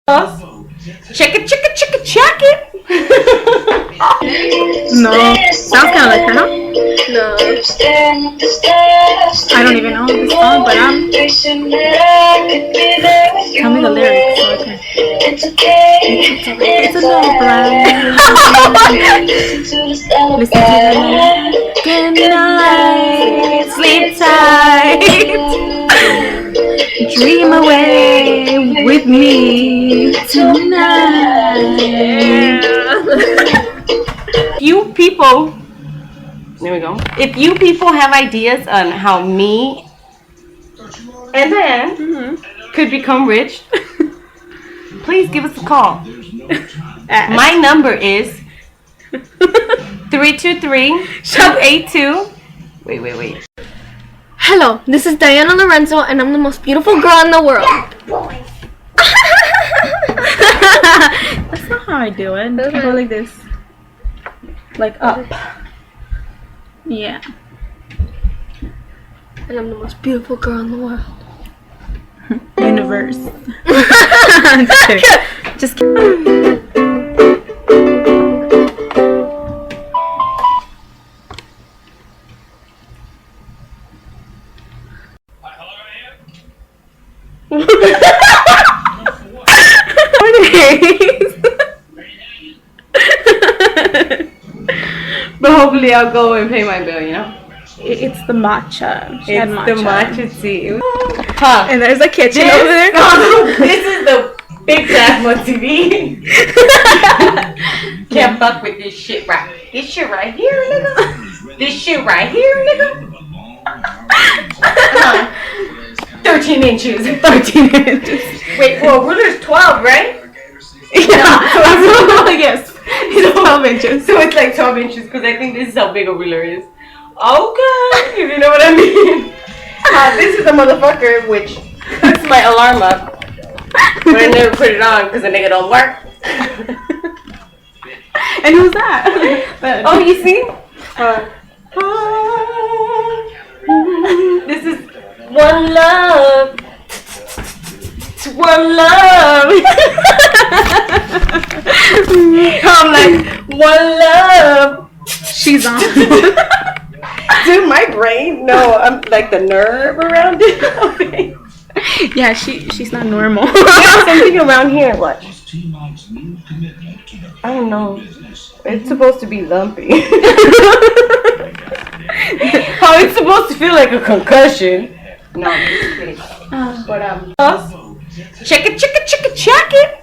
Check it, check it, check it, check it. No, sounds kind of like her, huh? No. I don't even know this song, but tell me the lyrics so I can. It's a no-brainer. Listen to the good night, sleep tight, dream away with me tonight. You people, there we go. If you people have ideas on how me and Diane could become rich, please give us a call. My number is 323-282. Wait. Hello, this is Diana Lorenzo, and I'm the most beautiful girl in the world. That's not how I do it. I go like this. Like up. Yeah. And I'm the most beautiful girl in the world. Universe. Just kidding. But hopefully I'll go and pay my bill, you know? It's the matcha. She had It's the matcha tea. Huh. And there's a kitchen over there. This is the big plasma TV. Can't fuck with this shit right. This shit right here, nigga. This shit right here, nigga. 13 inches. 13 inches. Wait, well, ruler's 12, right? Yeah. Yes. It's 12 inches. So it's like 12 inches because I think this is how big a ruler is. Okay, if you know what I mean. This is the motherfucker which puts my alarm up, but I never put it on because the nigga don't work. And who's that? Oh, you see? This is One Love. It's One Love. I'm like, One Love. She's on. Dude, my brain, no, I'm like the nerve around it. Okay. Yeah, she's not normal. Something around here, what? I don't know. It's supposed to be lumpy. How it's supposed to feel like a concussion. No, I'm just kidding. But check it, check it, check it, check it.